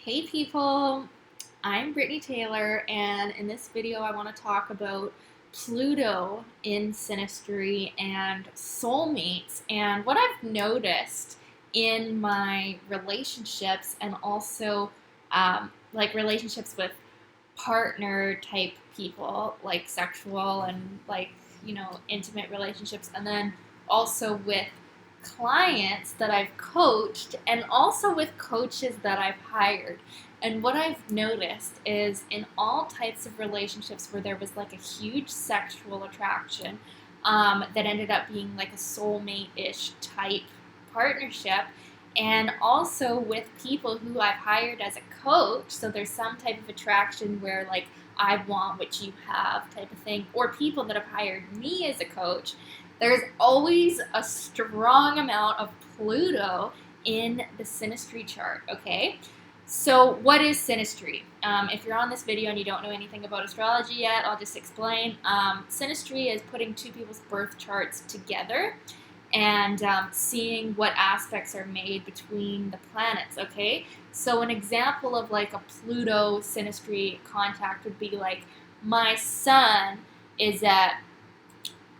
Hey people, I'm Brittany Taylor, and in this video I want to talk about Pluto in Synastry and soulmates and what I've noticed in my relationships and also like relationships with partner type people, like sexual and intimate relationships, and then also with clients that I've coached and also with coaches that I've hired. And what I've noticed is in all types of relationships where there was like a huge sexual attraction that ended up being like a soulmate-ish type partnership, and also with people who I've hired as a coach. So there's some type of attraction where like I want what you have type of thing, or people that have hired me as a coach. There's always a strong amount of Pluto in the synastry chart, okay? So what is synastry? If you're on this video and you don't know anything about astrology yet, I'll just explain. Synastry is putting two people's birth charts together and seeing what aspects are made between the planets, okay? So an example of like a Pluto synastry contact would be like my sun is at,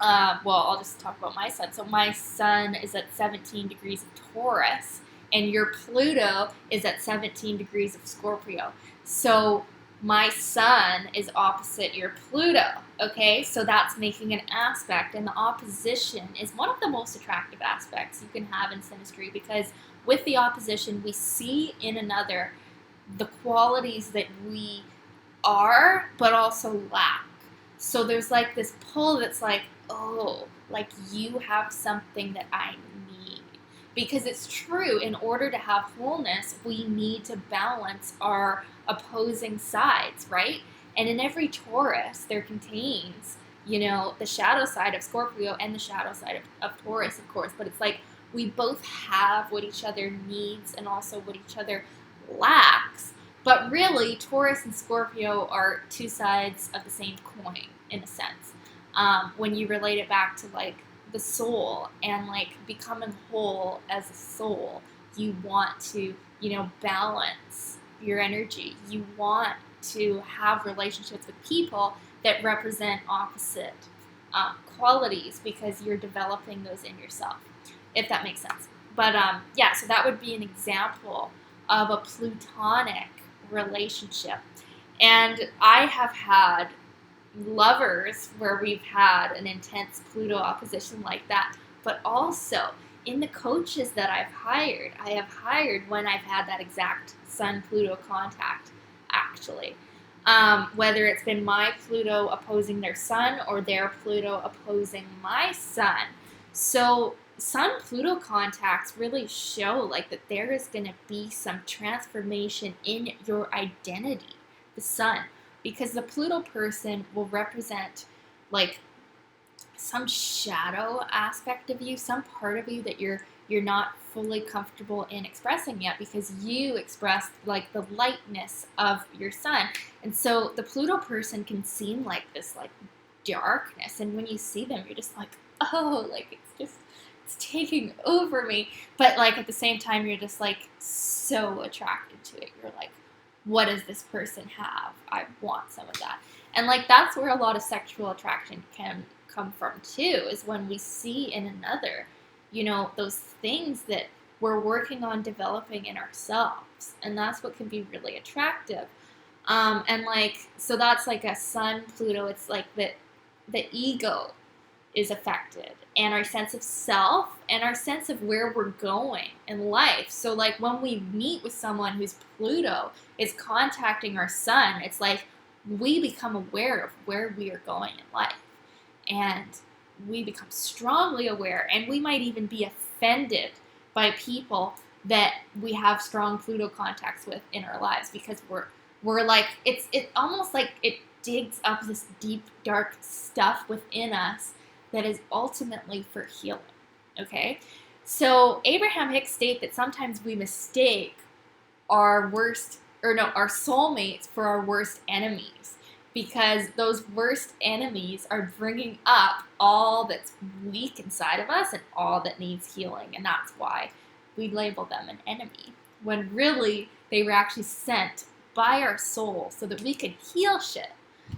I'll just talk about my sun. So my sun is at 17 degrees of Taurus, and your Pluto is at 17 degrees of Scorpio. So my sun is opposite your Pluto, okay? So that's making an aspect, and the opposition is one of the most attractive aspects you can have in synastry, because with the opposition, we see in another the qualities that we are, but also lack. So there's like this pull that's like, oh, like you have something that I need. Because it's true, in order to have wholeness, we need to balance our opposing sides, right? And in every Taurus, there contains, the shadow side of Scorpio and the shadow side of Taurus, of course. But it's like we both have what each other needs and also what each other lacks. But really, Taurus and Scorpio are two sides of the same coin, in a sense. When you relate it back to like the soul and like becoming whole as a soul, you want to, balance your energy. You want to have relationships with people that represent opposite qualities, because you're developing those in yourself, if that makes sense. But yeah, so that would be an example of a plutonic relationship. And I have had lovers where we've had an intense Pluto opposition like that, but also in the coaches that I have hired when I've had that exact Sun-Pluto contact, actually. Whether it's been my Pluto opposing their Sun or their Pluto opposing my Sun. So Sun-Pluto contacts really show like that there is going to be some transformation in your identity, the Sun, because the Pluto person will represent like some shadow aspect of you, some part of you that you're not fully comfortable in expressing yet, because you expressed like the lightness of your sun. And so the Pluto person can seem like this like darkness, and when you see them you're just like, oh, like it's taking over me. But like at the same time you're just like so attracted to it. You're like, what does this person have? I want some of that. And like that's where a lot of sexual attraction can come from too, is when we see in another, those things that we're working on developing in ourselves. And that's what can be really attractive. And like, so that's like a Sun Pluto. It's like that the ego is affected, and our sense of self and our sense of where we're going in life. So like when we meet with someone whose Pluto is contacting our Sun, it's like we become aware of where we are going in life, and we become strongly aware, and we might even be offended by people that we have strong Pluto contacts with in our lives, because we're like, it's almost like it digs up this deep dark stuff within us that is ultimately for healing, okay? So Abraham Hicks states that sometimes we mistake our soulmates for our worst enemies, because those worst enemies are bringing up all that's weak inside of us and all that needs healing, and that's why we label them an enemy, when really They were actually sent by our soul so that we could heal shit.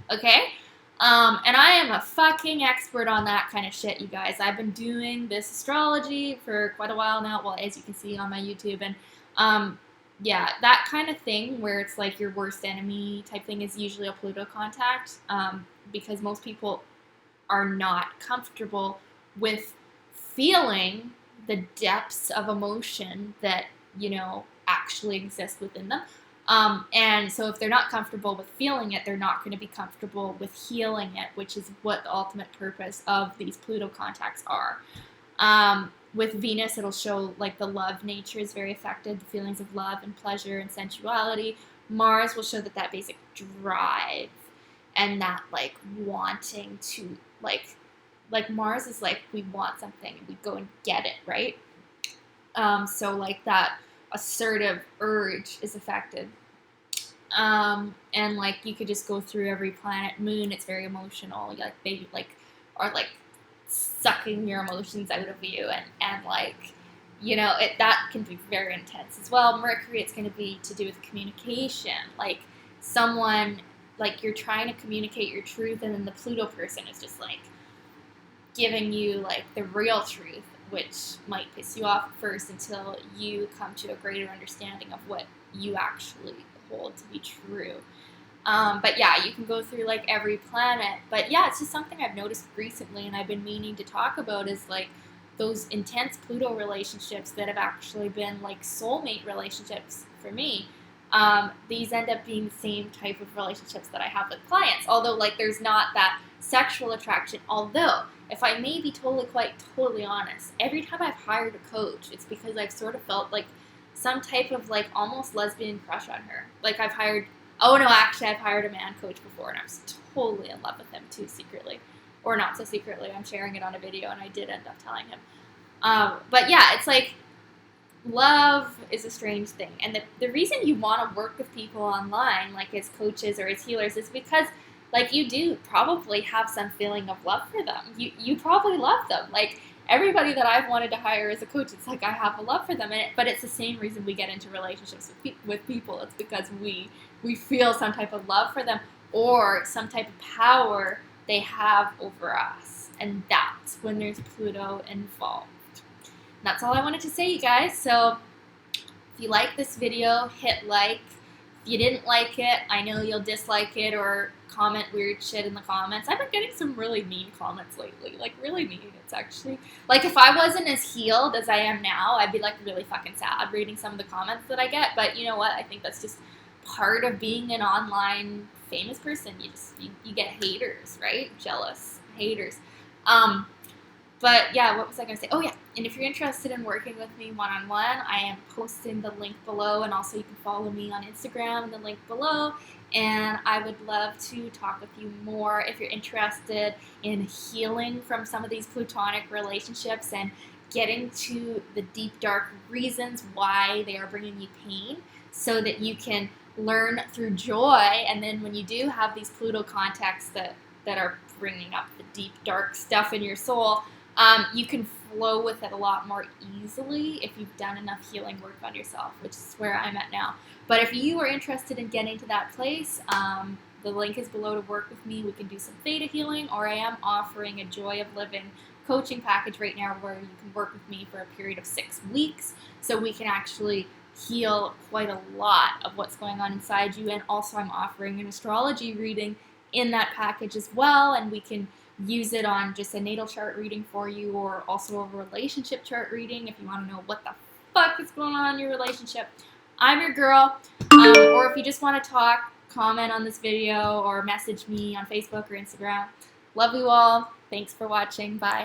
Okay? And I am a fucking expert on that kind of shit, you guys. I've been doing this astrology for quite a while now, well, as you can see on my YouTube, and yeah, that kind of thing where it's like your worst enemy type thing is usually a Pluto contact, because most people are not comfortable with feeling the depths of emotion that, you know, actually exist within them. And so if they're not comfortable with feeling it, they're not going to be comfortable with healing it, which is what the ultimate purpose of these Pluto contacts are. With Venus, it'll show like the love nature is very affected, the feelings of love and pleasure and sensuality. Mars will show that basic drive and that like wanting to like Mars is like we want something and we go and get it, right? So like that assertive urge is affected. And like you could just go through every planet. Moon, it's very emotional. Like they like are like sucking your emotions out of you, and like, you know, that can be very intense as well. Mercury, it's going to be to do with communication. Like someone, like you're trying to communicate your truth, and then the Pluto person is just like giving you like the real truth, which might piss you off at first until you come to a greater understanding of what you actually hold to be true. But yeah, you can go through like every planet. But yeah, it's just something I've noticed recently and I've been meaning to talk about is like those intense Pluto relationships that have actually been like soulmate relationships for me. These end up being the same type of relationships that I have with clients. Although like there's not that sexual attraction. Although, if I may be totally honest, every time I've hired a coach, it's because I've sort of felt like some type of like almost lesbian crush on her. Like I've hired a man coach before and I was totally in love with him too secretly. Or not so secretly, I'm sharing it on a video and I did end up telling him. But yeah, it's like love is a strange thing. And the reason you want to work with people online, like as coaches or as healers, is because like you do probably have some feeling of love for them. You probably love them. Like everybody that I've wanted to hire as a coach, it's like I have a love for them. But it's the same reason we get into relationships with people. It's because we feel some type of love for them or some type of power they have over us. And that's when there's Pluto involved. And that's all I wanted to say, you guys. So if you like this video, hit like. If you didn't like it, I know you'll dislike it or comment weird shit in the comments. I've been getting some really mean comments lately, like really mean. It's actually, like if I wasn't as healed as I am now, I'd be like really fucking sad reading some of the comments that I get. But you know what? I think that's just part of being an online famous person. You get haters, right? Jealous haters. But yeah, what was I going to say? Oh yeah, and if you're interested in working with me one-on-one, I am posting the link below, and also you can follow me on Instagram, the link below, and I would love to talk with you more if you're interested in healing from some of these plutonic relationships and getting to the deep, dark reasons why they are bringing you pain so that you can learn through joy, and then when you do have these Pluto contacts that are bringing up the deep, dark stuff in your soul, you can flow with it a lot more easily if you've done enough healing work on yourself, which is where I'm at now. But if you are interested in getting to that place, the link is below to work with me. We can do some theta healing, or I am offering a Joy of Living coaching package right now where you can work with me for a period of 6 weeks so we can actually heal quite a lot of what's going on inside you. And also I'm offering an astrology reading in that package as well, and we can use it on just a natal chart reading for you, or also a relationship chart reading if you want to know what the fuck is going on in your relationship. I'm your girl. Or if you just want to talk, comment on this video or message me on Facebook or Instagram. Love you all. Thanks for watching. Bye.